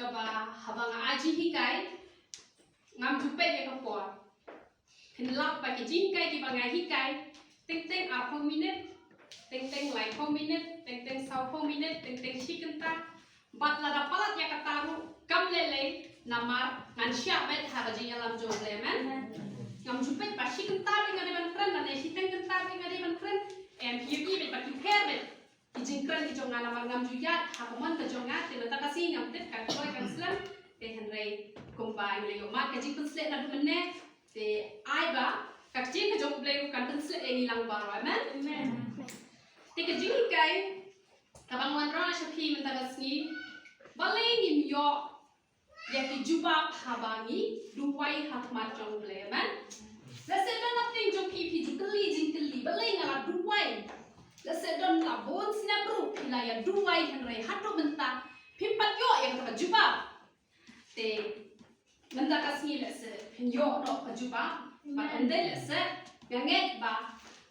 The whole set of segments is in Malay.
kaba habang aji hikai ngam jupe ke kapor hinlap pa ke jingkai ki bangai hikai teng a 4 minute teng lai 4 minute teng sau 4 minute teng shikenta bat la palat ya kataru kam lele namar ngan sya bet ha ji alam jo lemen ngam jupe pa shikenta dengan ban friend na ne shiteng kenta dengan ban friend em hiuki bet pa ki bet jingkran di jonga namar ngam juyat hakamon ke jonga te lata kasi ngam tet ka toy kan slam te henrei kumpa ile yo mat ka jing pensle na dumene te ai ba ka jing ke jong bleu kan pensle ni lang ba amen te ka jing kai ka bang wan ra shapi menta gasni baleng im yo ya ki juba habangi duwai hak mat jong bleu amen la se don nothing jong pi jukeli jingkeli baleng ala duwai Lase don la bon sinabru pila ya duai henrei hatu menta pimpat yo yang kata juba te menta kasni lase pinyo no juba ba ende lase ganget ba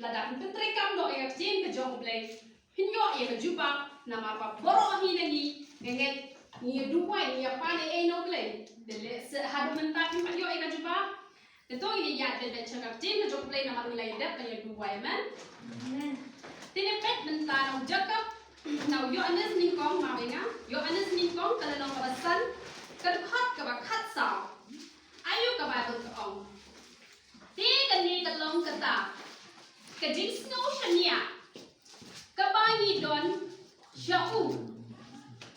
lada pentre kam no ya jin ke jong blai pinyo ya juba nama ba boro hi nangi ganget ni duai ya pane e no blai de lase hadu menta pimpat yo ya juba te to ini ya de chakap jin ke jong blai nama nilai dep ya duai man Tine pet mentanong Jacob now yo anes ning kong mabenga yo anes ning kong kala nong kabasan kad khat ka ba khat sa ayu ka ba ka ong ti ka ni ka long ka ta ka jing snow shania ka ba ni don shau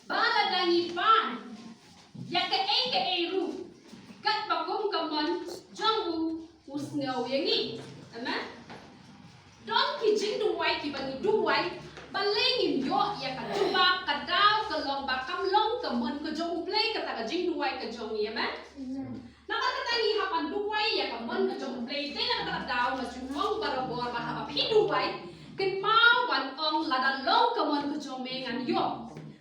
bala dani ban ya ka e ru kat ba kong ka mon jong usngaw yangi amen Don ki jing duwai ki bangi duwai balengin yo ya ka juba ka daw ka long ba kam long ka mon ka jong play ka ta ka jing duwai ka jong ya man na ka ta ni hapan duwai ya ka mon ka jong play te na ka daw ma chu long barabor ba ha pi duwai kin ma wan ong la da long ka mon ka jong me ngan yo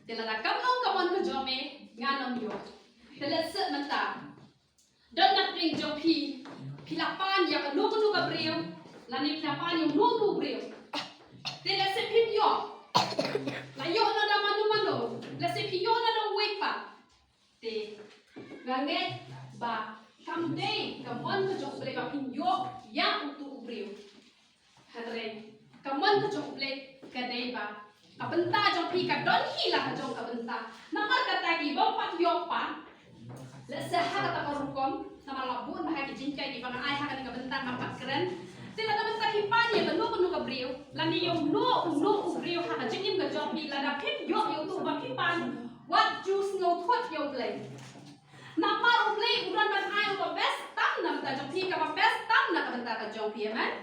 te la da kam long ka mon ka jong me ngan om yo te le se mata don na pring jong pi lapan ya ka nu ka breu Lani pinapaan yung nuno brio. Te la se pimyo. La yo na da manu. La se pimyo na da pa. Te ganget ba kamde kamon ka jong ble ba pimyo ya utu brio. Hadre kamon ka jong ble kadai ba. Kabenta jong pi ka don hila ka jong kabenta. Namar kata gi ba pat yo pa. La se ha kata parukom nama labun ba ki jingkai di bang ai ha ka kabenta mapat keren. Sila naman sa hipanya kanu ka brio lani yung no brio ha jingin ka jopi lada pim yo yung tu ba hipan what juice no thot yo play na par play uran ban ai ko best tam na ta jopi ka ba best tam na ka benta ka jopi man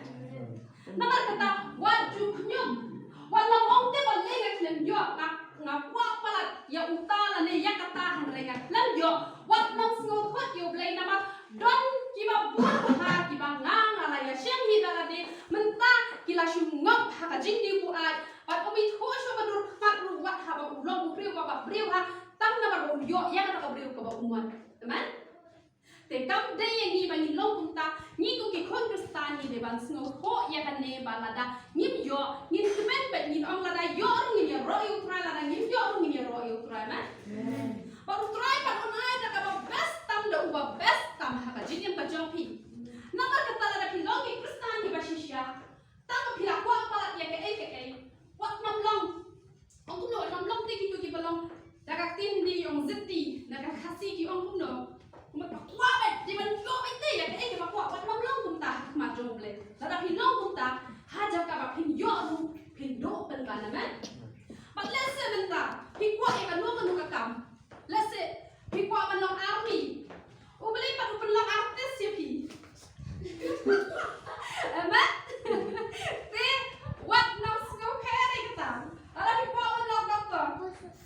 na kata what ju knyum wala mong te ba le ka yo na kwa pala ya utala ne ya kata han renga lan yo what no snow thot yo play na ma don kiba buat ha kiba ngang ala ya shem hi dala de menta kila shungop ha ka jingdi bu ai pat omi thosho badur mat ru wat ha ba ulong brio ba brio ha tam na ba yo ya ka brio ka ba umat teman te kam de yang ni ba ni long punta ni ku ki khon kristan ni de ban sno ho ya ka ne ba lada nim yo ni temen bet ni ong lada yo ni ya ro yu tra lada nim yo ni ya ro yu tra man baru try pat on ai da ka ba best tam da uba best tam ha ka jingin ka jong pi namar kata la pi long ki kristan ni ba shisha tam pi la kwa pa ya ke wat nam long ong ku no nam long ti ki balong da ka tin di ong zitti da ka khasi ki ong ku no ma ka kwa bet di man yo bet ti ya ke ba kwa wat nam long kum ta ma jong ble da pi long kum ta ha ja ka ba pin yo ru pin do pen ba na man but let's say men ta pi kwa e ka no ka kam let's say pi kwa man long army o beli pa ru long artis ya pi Amen. Te what now snow carry kita. Ada pi kwa man long doctor.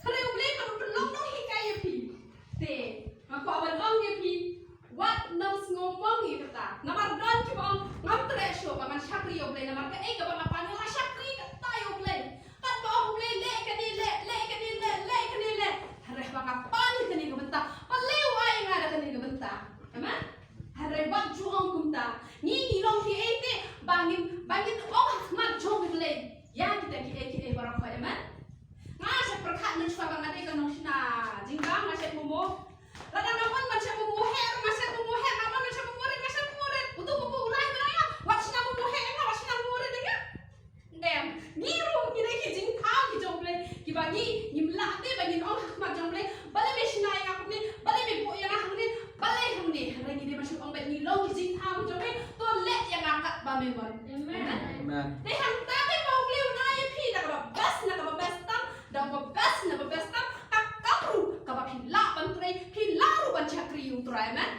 Kare o beli pa ru long no hikai ya pi. Te ma kwa man long ya pi. What now snow mong ya kita. Namar don ki bang ngam tre show pa man shakri yo beli namar ka e ka ba pa ni la shakri ka ta yo beli. Kan ba o beli le ka ni le ka ni le. Hareh ba utrai man.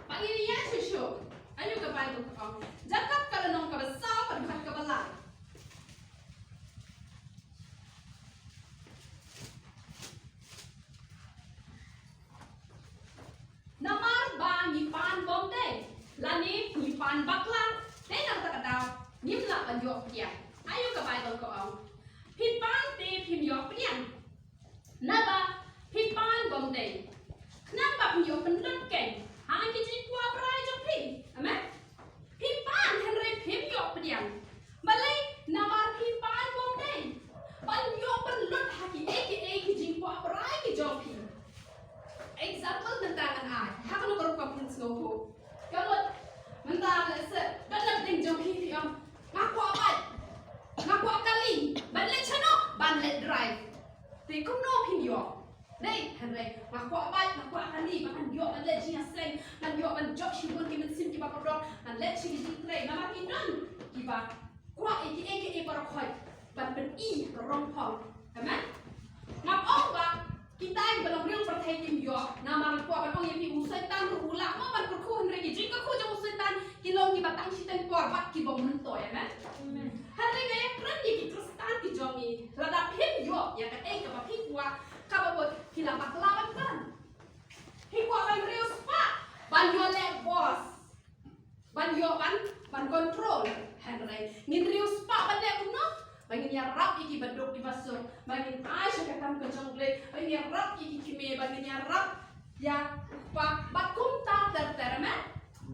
Pangini ya shushu. Ayo ke pai tu kau. Jakat kalau nong ke besar berkat ke belah. Namar ba ni pan bom deh. Lani ni pan baklang. Deh nang tak tahu. Nim lah penjok dia. Ayo ke pai tu kau. Pipan te pim yok pian. Naba pipan bom deh. Kenapa pim yok penlut keng? Hang kita kuah berai jok pi. Amen. Pipan henry pim yok pian. Malay namar pipan bom deh. Pan yok penlut haki eki jing kuah berai ki jok pi. Example mentangan ai. Hak lu baru kau pun snow. Kamu mentang lese. Dalam ting jok pi piam. Ngaku apa? Ngaku kali. Banlet channel. Banlet drive. Thì cũng no pin yok. Đây, hàng này, mà qua bay, mà qua ăn đi, mà ăn dọ, ăn lên chi nhà sen, ăn dọ, ăn dọ chi buồn, mình xin kí bà có đón, ăn lên chi đi tray, mà mà kí năn, kí bà qua cái bà khoi, bà bên y, bà rong phong, thấyไหม? Ngọc ông bà, kí tay bà lòng riêng bà thay kim dọ, nào mà qua bà ông yếm thì musay tan rủ lạc, mà bà khu hình này, kí có khu cho musay tan, kí lông kí bà tăng chi tên quả, bắt kí bông mân tội, thấyไหม? Hàng này cái rất gì kí trust tan kí dọ mi, là đã phim dọ, ya cái bà phim qua, kababot hilang paklawan kan. Hikwa ban real spa, ban yo le boss, ban yo ban control, Henry. Ngin real spa ban le kuno, bangin ya rap iki badok di basur, bangin Aisyah katam ke jongle, bangin ya rap iki kime, bangin ya rap ya pa bakum ta termen.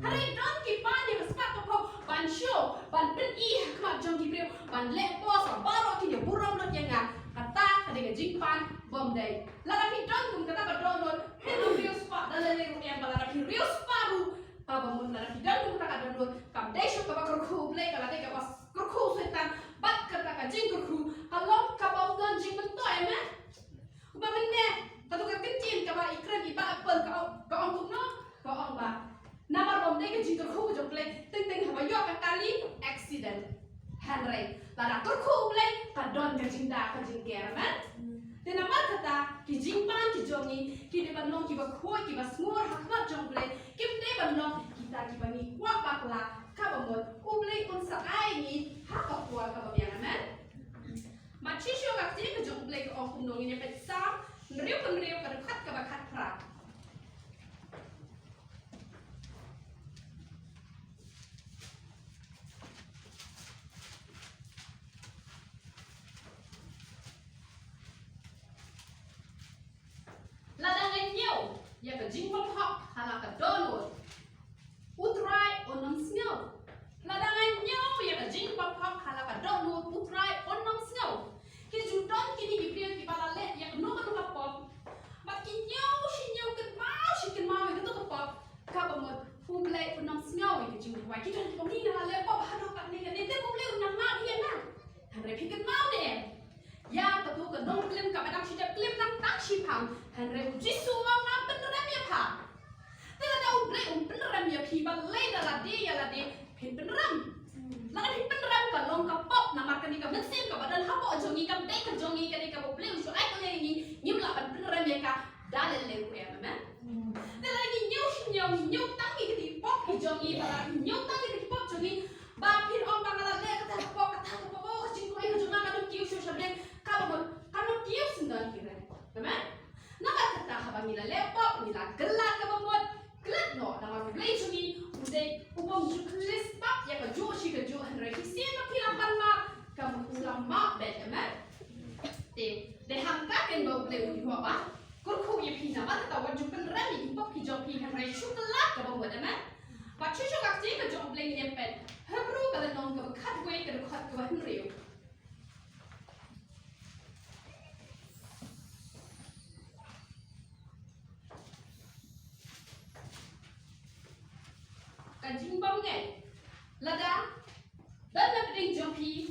Hari don ki ban ya spa ko ban show, ban pen I kma jong ki real, ban le boss, baro ki ya burong not yang kata ada ngejing pan bom day. Lara pidon kum kata badon helu rius pa dalam leru yang lara pi rius paru pa bamun lara pidon kum kata badon kam desho ka bakar khu play kala de ka was kurku setan bat kata ka jing kurku halom ka bom don jing mentoy me. Uba menne katu ka kencin ka ba ikran iba apel ka ong kum no ka ong ba. Namar bom day ka jing kurku jong play ting haba yo ka kali accident. Henry lara kurku play ka don ka jing da ka jing kerman. Dan apa kata kijingpan kijongi kini banong kiba kuat kiba semua hakmat jongle kimde banong kita kiba ni kuat bakla kabamot ublei unsa aini hakak kuat kababian amen machisyo kakti ke jongle ke ongkum nong ini petsam ngeriu ke dekat kabakat pra ladangan nyaw ya ke jingpong hok hala ke donut utrai onom snow ladangan nyaw ya ke jingpong hok hala ke donut utrai onom snow ki judon kini gibriel ki balale ya ke nuka pop mak ki nyaw shi mau itu ke pop ka bamot humlai onom snow ki jingpong ki don ki bang ni hala pop hado ka ni te humlai onam ma hian na hamre pi ke mau ne ya betul ke dong klim ka badang sidap klim nang tak sipang Henry jisu mau ngam beneran ya pa tela da uble beneran ya pi balai da ladi ya ladi pin beneran la pin beneran ka long ka pop na marka ni ka nexim ka badan hapo jongi ka dai ka jongi ka ni ka uble usu ai ka ni nyim la ban beneran ya ka dalel le ku ya mama tela ni nyu tangi ka di pop ki jongi bala nyu tangi ka di pop jongi ba pin on bangala le ka ta pop ka jing ko ai ka jonga ka dum ki usu shabre kamu dia sendiri kira, teman? Nama kata habang nila lepop, nila gelat ke bambuat, gelat no, nama play cumi, udah ubom juklis pak ya ke joshi ke jo Henry Hussein nak hilang mak, kamu ulang mak bet teman? Deh hangka kan bau play udi apa? Kurku ya pi nama kata wajib penrami di pop hijau pi Henry coklat ke bambuat teman? Pak cucu kakci ke jo play ni pet, hebru kalau nong ke bekat gue ke dekat ke Henry. Kajing bom ngai lada dan na pring jompi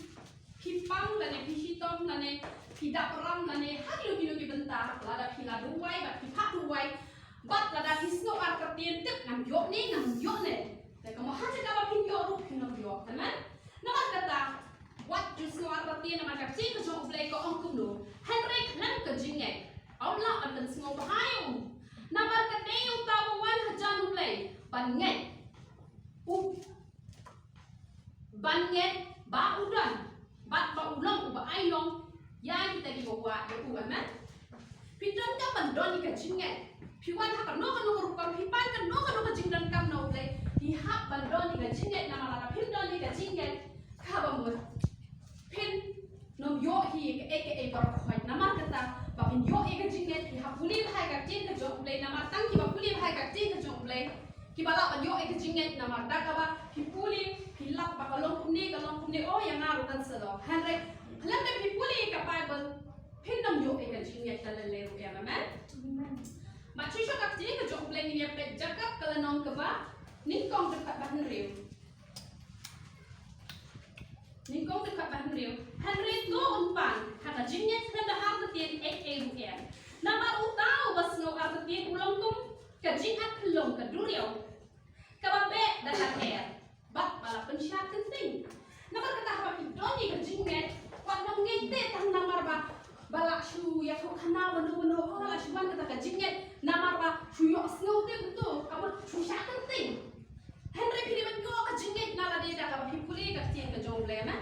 pipang lane pihitom lane pidak ram lane hadilu ki bentar lada pila duai bat pipak duai bat lada hisno ar katien tek ngam yo ne te kamu haja ka pin yo ru pin yo teman nama kata wat jusno ar katien nama ka cik jo blai ko ongkum no Henry klan kajing ngai aula an ben sngo bahayu nama ka deu banget banget ba udan ba ulang ba ailong ya kita di bawah ya uana pidan ka bandon ka jinget piwan ha no rupa pipan kan no jingdan kam no ble di ha bandon ka jinget na mala pindon ka jinget ka ba mo pin nom yo hi ke bar khoi namar kata ba pin yo ka jinget ki ha puli bhai ka tin ka jong ble namar tang ki ba puli bhai ka tin ka jong ble ki bala ban yo ka jinget namar da ka ba ki puli pilak ba kalong kumni oh yang ngaru kan selo hanre halam de pipuli ka bible pindam yo e ka jinget talale ru ya mama ma chisho ka tin ka jong ble ni ya pe jakap kala nong ka ba ning kong dekat bahan riu hanre to umpan haka jinget kan da har tien ru ya nama utau bas no ar tien ulang kum ka jingat long ka duriau ka ba be da ka bat malah pensyak penting. Namar kata apa doni ke jinget, wat nam ngete tang namar ba balak shu ya kau kana benu oh la shuan kata ke jinget namar ba shu yo snow te betul kamu shu syak penting. Henry pilih ban yo ke jinget nala dia dah kamu pipuli ke tiang ke jong blema.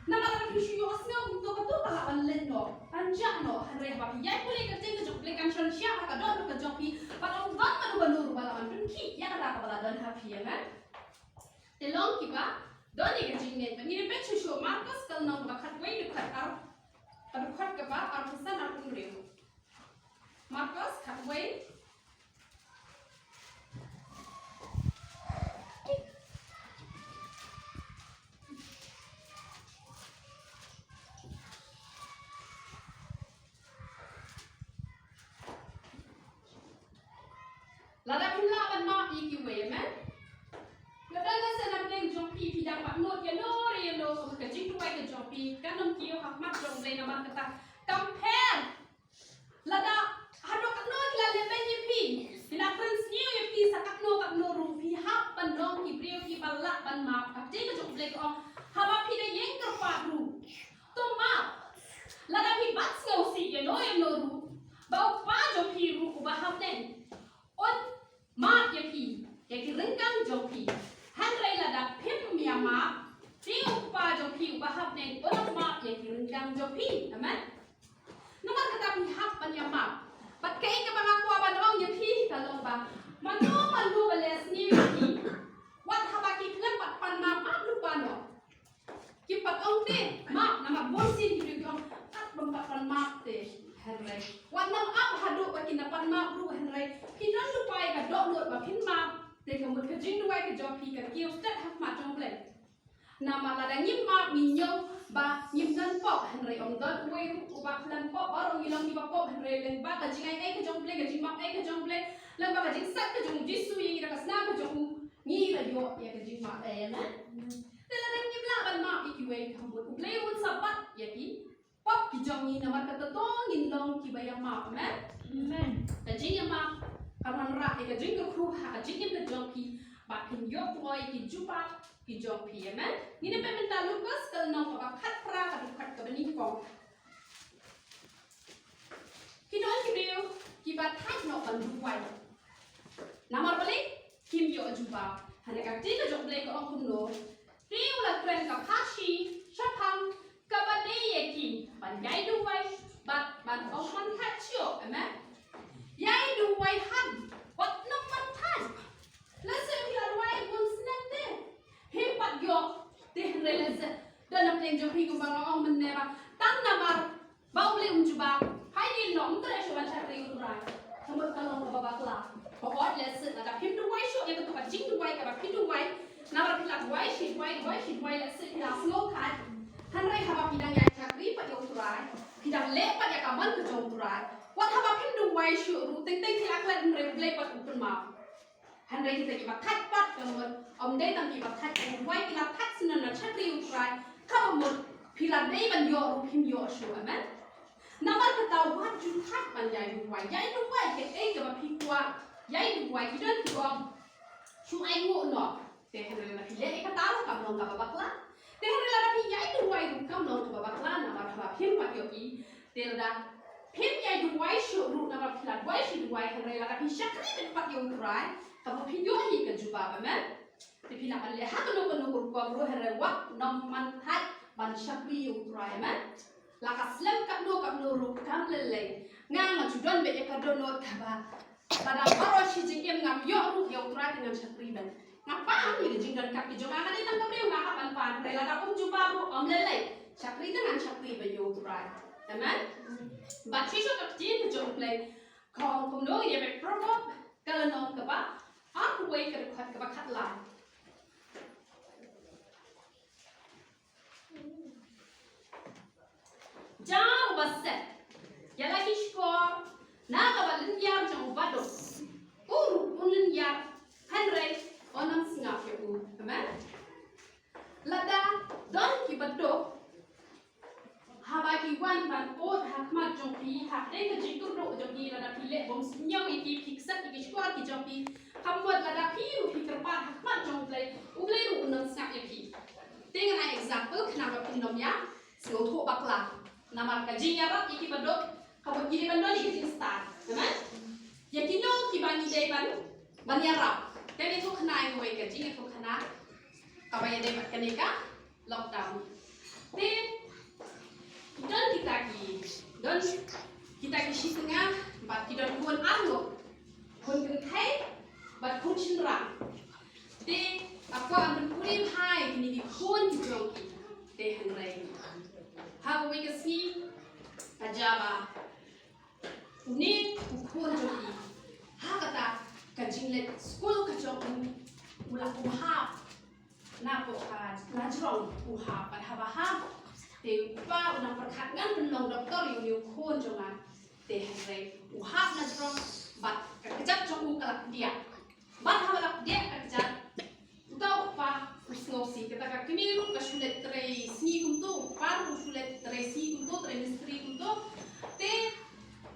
Namar ba shu yo snow betul betul kalau ban len no, anjak no Henry ba ya puli ke tiang ke jong blema kan shon syak ka don ke jong pi, kalau ban benu balaman penki ya kata bala don happy ya kan. Telong kiba doni ka jinget ni pe chu Marcus kal nong ba khat wei du khat ar khat ka ba ar pesan ar pun reu Marcus khat wei lada pula ban ma iki wei man kadang sana pleng jompi pidang pak not ya no ke jing tuai ke jompi kan nom kio hak mak jong le nama kata compare lada hado kat no la le ben pi bila prince new ye pi sakat no ru pi hak ban dong ki brio ki balak ban ma ka jing ke jong le ko haba pi de yeng ker pa ru to ma lada pi bat ngo si ye no ru bau pa jompi ru ku ba hap nen on ma ye pi ye ki rengkang jompi Hanrei lada pim ya ma tiu pa jopi bahap nen onak ma ya kirundang jopi aman nomor kata pihak pan ya ma bat kai ka bang aku ban ong ya pi kalong ba manu bales ni ki wat habaki klem pat pan ma lu pano ki pat ong te ma nama bonsin ki ong at bang pan ma te Hanrei wat nam ap hadu ba kinapan ma ru Hanrei kinan lupai ka dok lot ba pin ma te kamu ke jing duai ke jopi ke kiu stet hak ma jong ble nama lada nyim ma minyo ba nyim dan pop Henry ong dot wei ru ba plan pop barong ilang di ba pop Henry leng ba ka jing ai ke jong ble ke jing ma ai ke jong ble leng ba ka jing sat ke jong jisu yang ira kasna ke jong ni la yo ya ke jing ma ai na te lada nyim la ban ma iki wei kamu ble un sabat ya ki pop ki jong ni nama kata tong in long ki ba ya ma amen ka jing ya ma kawan rak ke jing ke kru ha jing ke jopi ba kin yok moi ki jupa ki jopi ya man ni ne pe minta Lucas kal nong ba khat pra ka khat ka bani ko ki don ki brio ki ba thai no ban du wai namar balik kim yo jupa hane ka jing ke jok le ko ong kun no tiu la tren ka phashi shapang ka ba de ye ki ban yai du wai ban ong man khat chio amen yai du wai han wat no man tan la se pi la wai bun snap te he pat yo te re la se dan na pleng jo hi ko bang ong men ne ba tan na mar ba ble ju ba hai ni no mtre sho ban cha ri u ra thamot ka long ba ba kla ko ot le se na da pim du wai sho ye ko ka jing du wai ka ba pim du wai na ba pi la wai shi wai le se pi la slow kat han rai ha ba pi dang ya cha ri pa yo tu ra pi dang le pa ya ka ban ko jong tu ra wat haba pin du wai shu ru ting ting tilak lan re ble pat upun ma han re kita ki ba khat pat ka mo om de tam ki ba khat ka wai ki la khat sna na chat ri u trai ka mo pi la dei ban yo ru pim yo shu amen namar ka taw wat ju khat ban yai du wai ke e ka ba pi kwa yai du wai ki dan ki om shu ai ngo no te han re la pi le ka taw ka long ka ba kla te han re la pi yai du wai ru kam long ka ba kla namar haba pim pat yo ki te la Pim yai du wai shu ru na ba plat wai shi du wai kan re la ka tapi syakri tempat yang urai kamu pinjoi ke jumpa benar tapi nak lihat kalau kuam roh herewak nom manhat ban syakri yang urai man lakas lem kap no ru kam lele ngang judon be ka donor kaba pada baro si jingem ngam yo ru yang urai dengan syakri ban ngapa ni jinggan kap ki jonga ngani tang kabriu ngaka pan rela da jumpa ru lele syakri dengan syakri be yo urai teman baca so kap jin jong play kong kum no ye be promo kalau nom kaba aku wei ke dekat kaba kat lai jauh baset ya lagi skor na kaba linyar jong bado linyar hanrei onam singap ya teman lada don ki bado habaki wan ban ot hakmat jongpi hakde ke jitu ro jongpi lada pile bom sinyau iki fiksat iki skor ki jongpi kambuat lada piu fikir par hakmat jongplay uglai ru unang sak ya pi dengan example kenapa pinom ya sengau bakla nama kajinya rat iki badok kabut gini bandol iki start teman ya kino ki bani dai ban ya rap kan itu kena ngoi kajinya itu kena kabaya dai kanika lockdown dan kita ki si tengah bat kita kun anu kun kentai bat kun cindra de apa ambil kulim hai kini di kun jongki de hanrai ha we ka si ajaba ni kun jongki ha kata kajinglet school ka jongki mula kuhap na ko ka najrong kuhap bat ha te pa unang perkhatngan penlong doktor yu khon jonga te hanrei uhap na jrong bat kejap jong kalak dia bat hawalak dia kejap utau pa usnosi kita ka kimiru ka sulet tre sni kumto par sulet tre si kumto tre mistri kumto te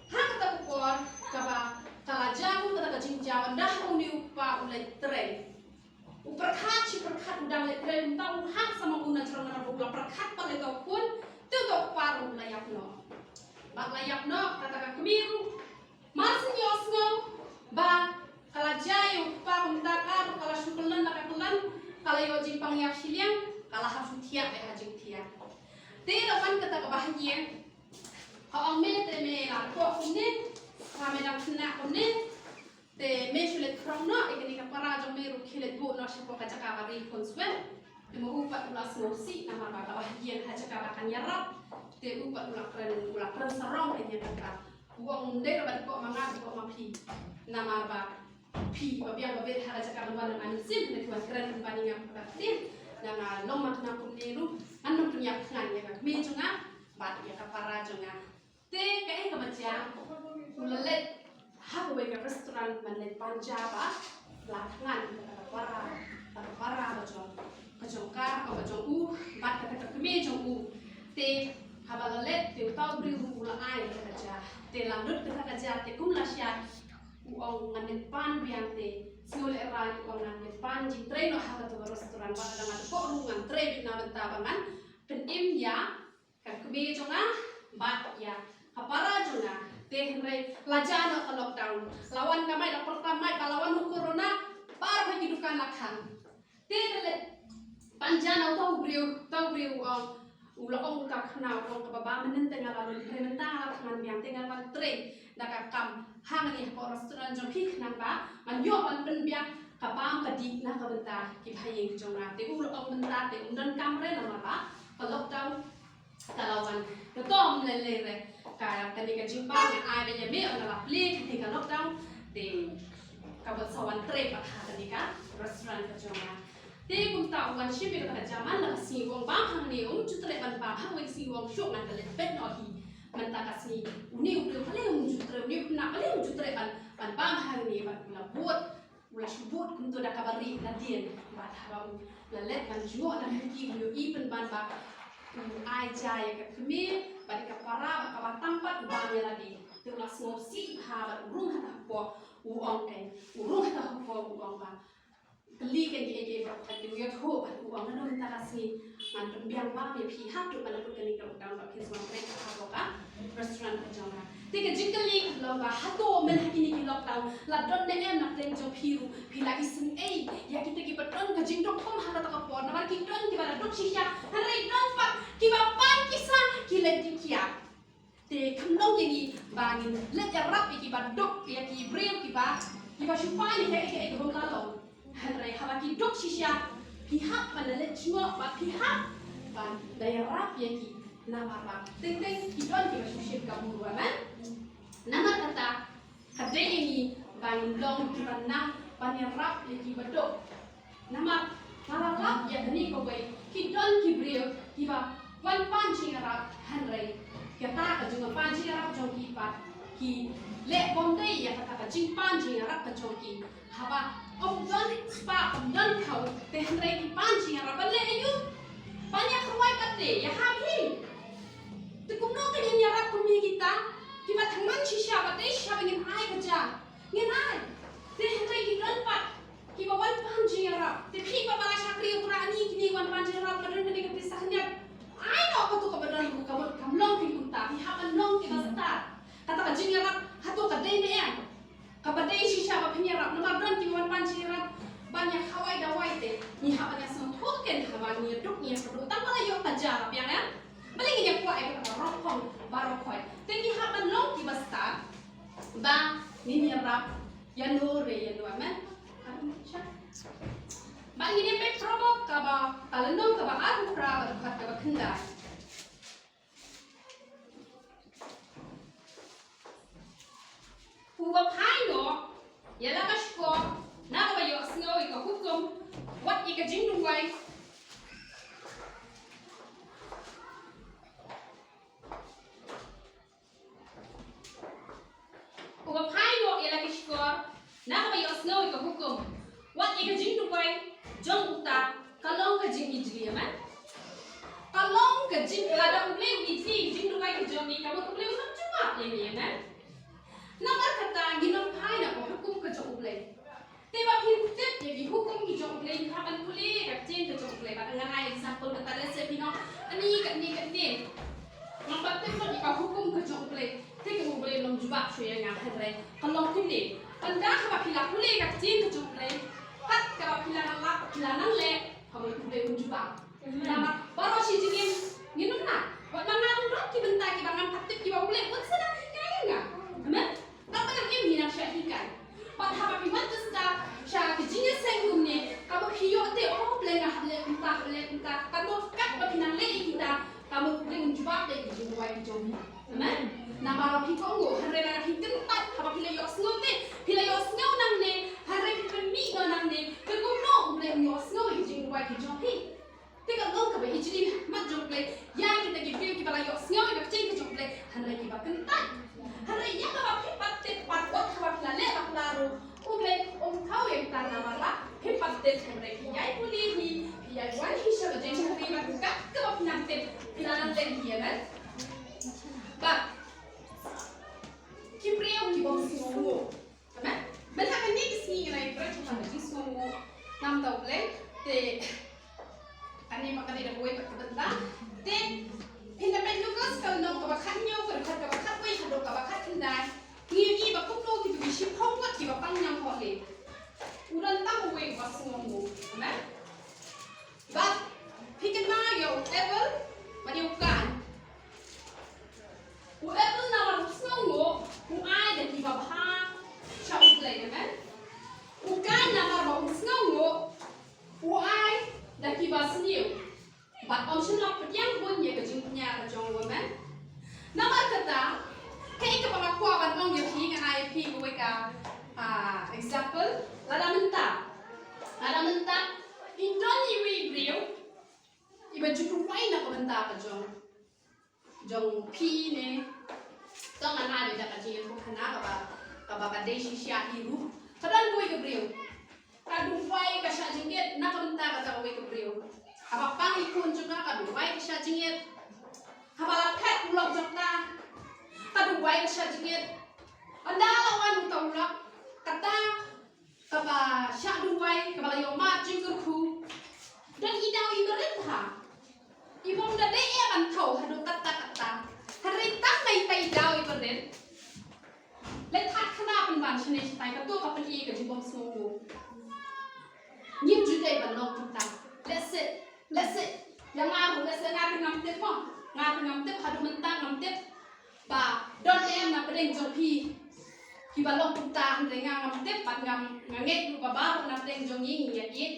ha kata kokor kaba kala jamu kata ka jinjawan dah uni upa ulet tre perkat si perkat udang letre tahu hak sama una cerong na bukla perkat pale kau pun tu kau paru layak no bak layak no kata ka kemiru masin yosno ba kala jayu pa kuntar ar kala syukulan na kakulan kala yo jimpang yak siliang kala hafu tiak be hajing tiak te lawan kata ka bahagia ha ang me te me la ko kunne kame dang kena kunne te mesulet krona ikani ka para jong meru khilet bu no sipo ka jaka bari konswen te mo upat ulas nosi nama ba bahagian ha jaka bakan yarap te upat ulak kren sarong enya ka uang de ba ko manga ko mapi nama ba pi ba biang ba bet ha jaka ba nan sim ne tuan kren bani ngam ka tin nama loma na kum neru anu punya ngan ya ka me junga ba ya ka para junga te ka baca ulalet ha we ka restoran manle panjaba lakangan para bajong ka bajong u bat ka keme jong u te habalalet te tau bri ula ai ka ja te landut ka ja te kum la sya u ong ngan pan biang te siul era u ong ngan pan ji traino ha ka to restoran ba dengan ko rungan tre bina bentabangan penim ya ka keme jonga bat ya kapara jonga Tehre lajana ke lockdown lawan kamai dak pertama kalawan corona par kehidupan lakhan tehre panjana tau briu ula ong ka khna ong ka baba menen tengah lalu implementar ngan biang tengah wan tre dak kam hang ni ko restoran jom hik nang ba man yo ban pen biang ka bam ka dik na ka benta ki phayeng jonga te ula ong benta te undan kamre na ba ka lockdown kalawan ketom lele ka tadi ka jumpa yang ada ya me adalah play ketika lockdown di kabut sawan tre pak tadi ka restoran ka joma te kum ta wan shibi ka zaman la si wong bang hang ni jutre ban ba hang wi si wong syok man tele bet no hi man ta kasi uni u pale jutre uni na pale jutre ban bang hang ni ban la buat ula shubut kum to da kabari na dien ba ha la let ban juo na ki yu ipen ban ba ai jaya ka kemi bari ka para ka tampat bangi lagi tulas ngosi ha urung ha po uong kai urung ha po uong ba keli kan je ba ka tu yo tho ba uong na non ta kasi man biang ba me phi ha tu ban ku kali ka down ba phis ma pre ka ha ka restaurant ka janga te ka jingkali lo ba ha to men ha kini lockdown la don ne em nak leng jo phiru phila isin ei ya kita ki patron ka jing dok kom hala ta por na mar ki don ki bala dok shisha hanrai don pa ki ba pan kisa ki le di kia te khamlong yang ni bangin le ya rap ki ba dok ya ki breu ki ba supaya ni ke bong kalong hanrai hala ki dok shisha pihak pada le chua ba pihak ban daya rap ya ki nama rap teng kidon ki ba shisha kamu man nama kata kade ini bangin long ki ba na ban ya rap ya ki ba dok nama rap ya ni ko bai kidon ki breu ki ba wan pan ching rap hanrai kata ka junga pan ching rap jong ki pa ki le bom dei ya kata ka jing pan ching rap ka jong ki haba om don spa om don kau te hanrai ki pan ching rap le ayu banyak ruai kate ya habi te kumno ka nya rap ko mi kita ki ba thangman chi sha ba te sha ngin ai ka ja ngin ai te hanrai ki don pa ki ba wan pan ching rap te phi ba bala shakri urani ki ni wan pan ching rap ka don ni ka pisah nya ai no ka tu ka ba don ka ba kam long ki kunta hi ha ban long ki ba start kata ka jing rap hatu ka dei ne ya ka ba dei shisha ba phinya rap na don ki wan pan ching rap banyak hawai dawai te ni ha banyak sang thoken ha ni duk ni ka do ta ba yo ka ja rap yang ya balik ni ko ai ka rok khong ba rok khoi te ni ha ban long ki ba start ba ni rap ya no re ya no amen ba ni pe probok ka ba kalenong ka ba aru pra ba khat ka ba khanda Huwa paino, yala kashko, na ba yo snow ika hukum, what ika jingdung wai. Huwa paino, yala kashko, na ba yo snow ika hukum, what ika jingdung wai, jong uta, kalong ka jing ijli man. Kalong ka jing ada ubleng ijli, jingdung wai ka jong ni kamu ubleng usap cuma ya man. Namar kata ginom pai na ko hukum ka jong ubleng. Te ba phin tet ye gi hukum gi jong ubleng ha ban kule ka chen ka jong ubleng ba ngai example kata le se pino ani ka ni. Ngam ba te ko ka hukum ka jong ubleng. Te ka ubleng long juba shwe nga hare. Kalong kini. Panda ka ba pila kule ka chen ka jong ubleng. Pat ka ba pila na la pila nang le ha ba ubleng juba. Nama baro si jingin nginum na. Wa mangang ro ki benta ki bangan patip ki ba ubleng. Wa sana kaya nga. Amen. Apa nak ini nak syahikan? Pada apa pimat kita syah kejinya sengum ni, kamu hiyo te oh pelengah entah, kamu kat berpinang lagi kita, kamu peleng jubah lagi jumpai jomi, amen? Nama rapi kongo, hari rapi tempat, apa pilih yos ngote, pilih yos ngau nang ne, hari pilih mi ngau nang ne, kekumno peleng yos ngau jumpai jomi. Tengok lo kabe ijli mat jumpai, yang kita gifil kita lagi yos ngau kita ceng jumpai, hari kita kentat. Hari yang apa pipat tepat buat apa pelale apa laru, uble kau yang tanah marah pipat tepat mereka yang pulih yang wan hisap jadi hari makan kau nanti pilanan lagi ya kan? Bah, kipriau kibom singu, kan? Melakukan ni kisah ni berarti cuma jadi singu, nam tahu le, te, ani makan ini boleh berkebetulan, te. Pindah pendugas kalau nak kawakan nyau kalau kawakan wei kalau kawakan kendai ni bakal lo kita bisa pawat kita panjang kali uran tahu wei bas ngomong, kan? But pikir mana yo apple mana bukan apple nama ngomong bukan dan kita bah cakap lagi, kan? Bukan nama ngomong bukan dan kita sendiri. But option of yang pun ya kejungnya kejong woman. Nama kata, kayak kepada kuah bantong yang pi dengan IP mereka. Example, lada mentah. Indon iwi beliau, iba cukup lain nak mentah kejong. Jong pi ne, tong anak dia dapat jadi bukan apa kadai sisia hiru. Kadang gue kebriu, kadang fai kasih jengket nak mentah kata gue kebriu. Apa pang ikun juga kadu wai kisah jingit. Apa pet ulok jokta kadu wai kisah jingit. Anda lawan utaulah kata kapa syadu wai kapa yomat jingkurku dan idau ibarat ha. Ibom dah deh ban kau hadu kata hari tak naik idau ibarat. Letak kenapa ban chene tai ka to ka pen e ka jibom snongo nim jude ban long tuta let's say yang ngaru let's say ngam tep mo ngam tep hadu mentang ngam tep ba don em na pedeng jopi ki ba long tuta hande ngam tep pat ngam nget lu ba ba na pedeng jong yin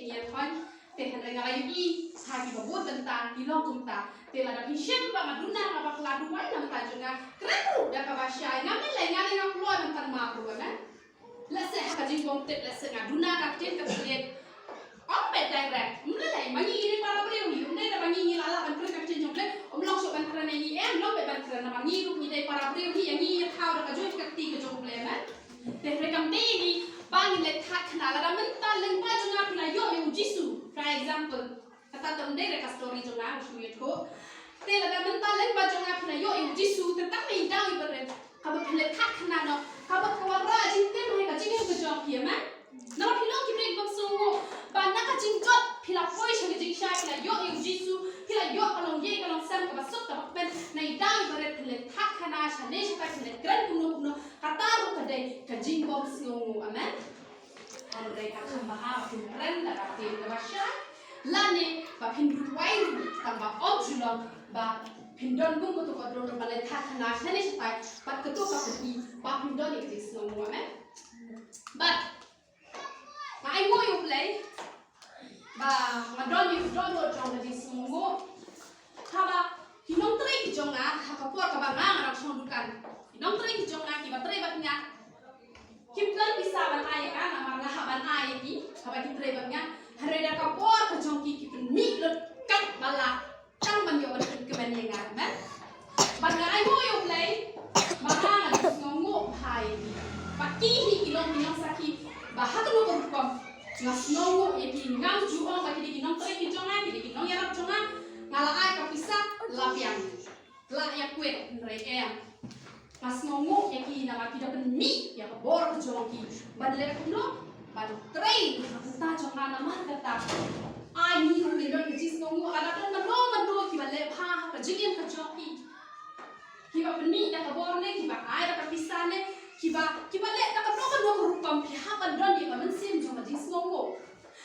ya kon te hande ngalai i sa ki ba bot bentang ki long tuta te la da pishem ba maduna ba kla du mai na ta jonga kretu da ka ba shai ngam le ngale ngam lo na tan ma pro na let's say ha jing bom tep let's say ngaduna ka ten ka liet ông bẹt đại rạc, nó lại mà nhỉ đi para beliau ni, ông đây là mà nhỉ là bạn cứ cách trên trong đấy, ông lo số bạn kena này em lo bẹt bạn kena mà nhỉ lúc nhỉ đây para beliau ni, yang nhỉ thao được cái chuỗi cách ti cái trong beliau á, để phải cầm tay đi, ba nhỉ lại thắt khná là mình ta lên ba trong ngáp là yo yang Jisu, for example, kata tâm đây là cái story trong ngáp của tôi thôi, thế là mình ta lên ba trong ngáp là yo yang Jisu, tetapi mình đau như vậy, kalau pilih thắt khná nó, kalau kawan ra chính tim hay cái chính cái trong kia mà. Nó thì nó kịp lên bằng sông và nó cái chính chốt thì là phơi cho cái chính sai thì là yo yêu Giêsu thì là yo cái lòng dây cái lòng xem cái sốt cái bên này đau và để lên thắt khana cho nên chúng ta phải lên gần cùng nó kata lu cái đây cái chính bằng sông amen còn đây các thằng bà phim trend là các tiền cái bác là nè và phim rút quay thằng bà ốp chú lòng và phim đơn cũng có tụ có đơn mà lên thắt khana cho nên chúng ta bắt cái tụ các cái và phim đơn để sông amen but mà anh ngồi用lấy và mà đón đồ trong là gì xong ngô ha ba thì nông tây thì trong á ha có các bạn ngang ở trong dukan thì nông tây thì trong á thì bạn tây bạn ngang kim cân bisa bạn ai cả mà là ha bạn ai gì ha bạn kim tây bạn ngang hari dah kau buat ke trong ki pun mi le kat bala tang ban yo ban ke ban yang ngang mà bạn ngang anh ngồi用lấy mà ngang ở trong ngô hai bạn ki hi kilong saki bahkan lo berhukum ngas nongo ya ki ngam ju on ba ki nong tore ki jonga ki nong yarap jonga ngala ai ka pisa lapiang la ya kwet re em ngas nongo ya ki na ki da pen mi ya ka bor ka jonga ki ban le no ban train ta jonga na mar ka ta ai ni ru le don ki nongo ada don na no man do ki ban le pha ka jigem ka jonga ki ba pen mi da ka bor ne ki ba ai da ka pisa ne kiba le ta kan kan no rupam pi ha kan don ye ka men sim jo ma jis ngo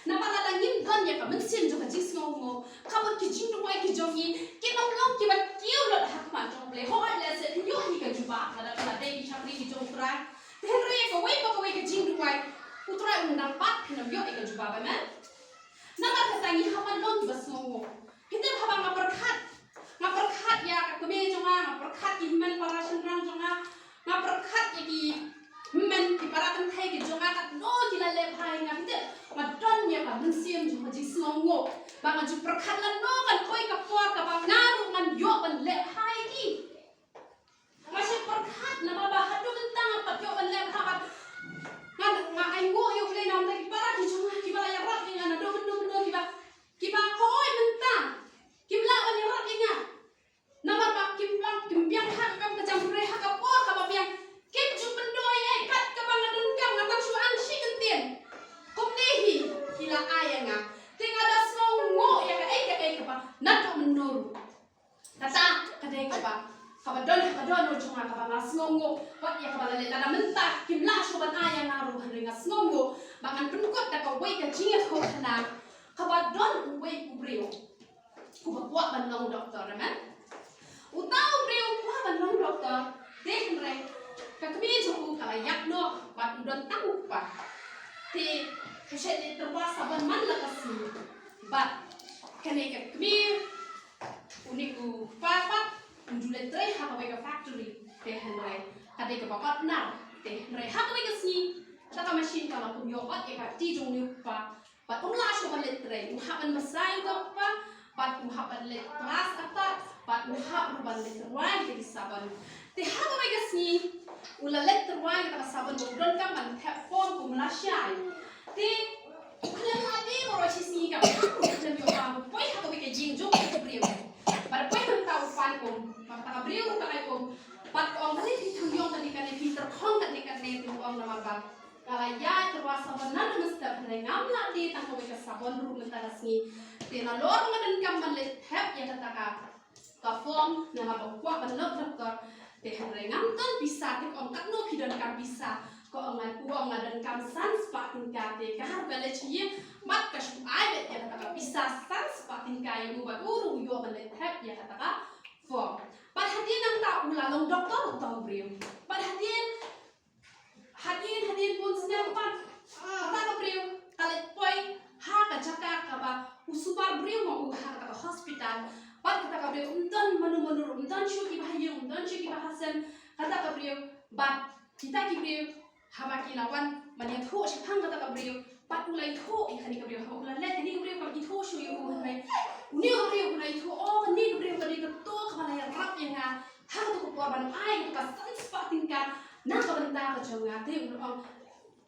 na pala la ngin don ye ka men sim jo ka jis ngo ka ba ki jing no ki jong yi ki no long ki ba kiu lo ha ma jong le ho le se yo hi ka ju ba la la de ki chapri ki jong pra ten re ka wei ka jing no wai utra un dang pat pi no yo ka ju ba ba ma na ka ta tangi ha man long ki ba ngo hite ha ba ma perkhat ya ka be jonga ma perkhat ki man para senrang jonga ma perkhat ki men ki para kan thai ki jonga ka no ki la le phai nga te ma don ya ka mun siam ju ma ji snongo ba ma ju perkhat la no kan koi ka por ka ba ngaru man yo ban le phai ki ma se perkhat na ba hadu bentang pa yo ban le phai nga ai ngo yo le nam ta ki para ki jonga ki ba ya rat nga na do ki ba hoi bentang ki la ban ya rat nga nama ba kim biang hak kam ka jam re hak ka por ka ba biang kim ju pendoi kat ka ba ngadun kam ngatan su ang si kentien kom nehi kila ayanga ting ada snongo ya ka ba na to menur tata ka dei ka ba don no chunga ka ba na snongo wat ya ka ba le la menta kim la su ban ayanga ru hringa snongo ba ngan penkot da ka wei ka jinga ko thana ka ba don wei ku brio ku ba kwa ban nong doktor man utau brio kwa ban nong doktor dek re ka kami joku kala yak no ba don tahu pa te kashe terpaksa ban man la kasi ba kane ka kami uniku papa ujule tre ha ka factory te hanre kade ka papa na te re ha ka si ta ka machine kala kum yo pat ka ti jong ni pa ba la sho ban le tre ha ban masai to pa pat ha ban le class ata pat ha ban le wai ke saban te ha ka si ula letter wai ka saban bo don ka man tap phone kum la shai te kala ma te ko ro si ka ka yo pa poi ha ka jing jo ka brio pada poi kan tau pan kum pa ta brio ka kai kum pat ong kali ti thung yong kan ni Peter khong kan ni tu ong na ba kala ya terwasa benar mesti ngam la di tang ko ka sabon ru mentara sni te na lor ngadan kam man le tap ya kata ka form na ma kwa ban lok doktor te hare ngam ton bisa te ong kat no pidon kam bisa ko ong uang ngadan kam sans patin kate kahar bele cie mat kasum ai bet ya kata bisa sans patin kai ubat uru yo bele tap ya kata form perhatian nang tak ulalong doktor tahu beliau perhatian hadirin pun senampan kata beliau kalet poi ha ka jaka ka ba usupar beliau mau ha ka hospital pat kata beliau untan manu untan syuki bahaya untan syuki bahasan kata beliau bat kita beliau haba kilawan mania tho sepang kata beliau pat ulai tho ikan beliau ha ulai let ni beliau ka tho syu yo ulai uni beliau ulai tho oh ni beliau ka ni to ka bala rap yang ha tu korban ai ka sans patin ka na ka benda ka jonga te ulong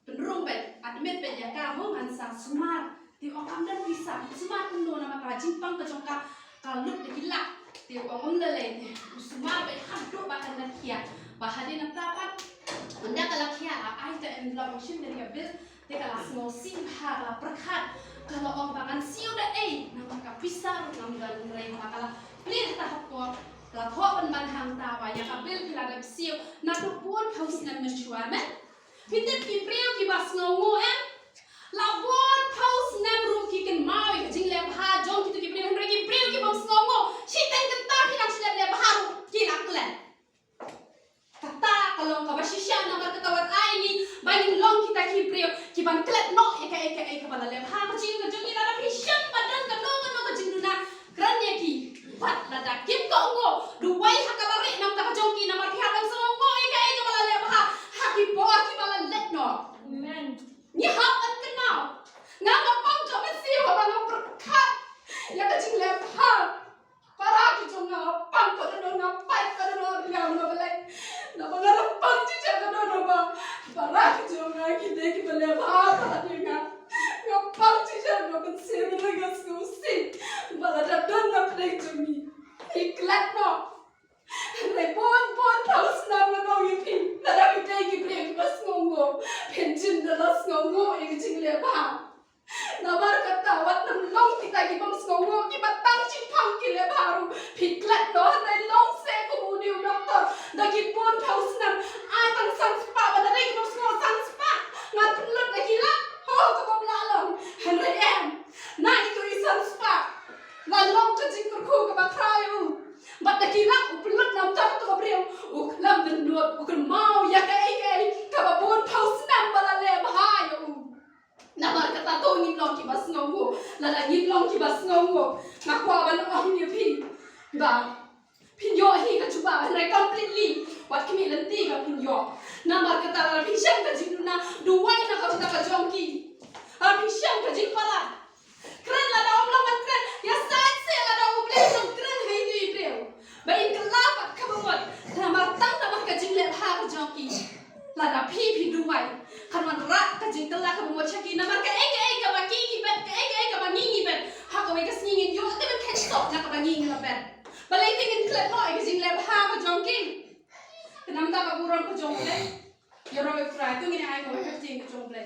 penurung bet admit bet ya ka ho ngansa sumar ti ong amdan bisa sumar kuno nama ka jimpang ka jongka kalut de gila ti ong lele sumar bet hadu bahan na kia bahadi na tapat anda kala kia ai ta envelope machine dari bil te kala small sim ha la perkat kalau ong bangan siu da nama ka bisa ngam dan ngai kala pilih tahap ko la tho ban ban hang ta ba ya ka bil pila da siu na to pun paus na menchuan Peter ki priang ki bas ngongo la bon paus nam ru ki ken mai jing le ha jong ki ki priang ki priang ki bas ngongo si ten ken ta ki nak sila le ha ru ki nak klen kata kalau ka basisya na mar katawat ai ni bangin long kita ki priang ki ban klet no eka bala le ha ka jing ka jong ni na pisam badan ka no ka jing na kran ya ki bat la da kim ko ngo du wai ha ka bare nam ta ka jong ki na mar pihak bang ngongo eka bala le ha ki bo ki bala let no amen ni ha at kenal ngam pang jo men si ho bang perkat ya ka jing le ha para ki jong na pang ko no na pai ko no ya no bale na bang na pang ji ja no ba para ki jong na ki de ki bale ha para ni nga pang ji ja no ben se no ga su si bala da don na plek to mi iklat no Repon paus nam no yipi na da bi te ki plek bas ngongo penjin da las ngongo e ki jing le ba na bar kata wat nam long kita ki bam ngongo ki batang ching phang ki le baru phiklat no na long se ko mu diu doktor da ki pon paus nam a tang sang spa ba da ki bam ngongo sang spa ngat lut da ki la ho ko bam la long henry em na itu isan spa la long ka jing ko ka ba krayu bat da kila uplut nam ta to brio lam den duot ukul mau ya kai ka ba bon paus nam bala le ba yo na mar kata to ni long ki bas ngongo la la ni long ki bas ngongo na kwa ban ong ni pi ba pin yo hi ka chuba na completely wat kimi lenti ka pin yo na mar kata la pi sham ka jing na du wai na ka ta ka jong ki a pi sham ka jing pala kren la da om la man kren ya sai se la da om le jong kren hai ni breu bain kelapat ka bawat na mar tang na mar ka jing le ha ka jong ki la da pi du wai kan man rak ka jing kala ka bawat chaki na mar ka ka ba ki bet ka ba ngi bet ha ka wai ka singin yo te ben catch stop na ka ba ngi la bet balai tingin klet no ka jing le ha ka jong ki kenam ta ka buron ka jong le yo ro fry tu ngi ai ka ka jing ka jong le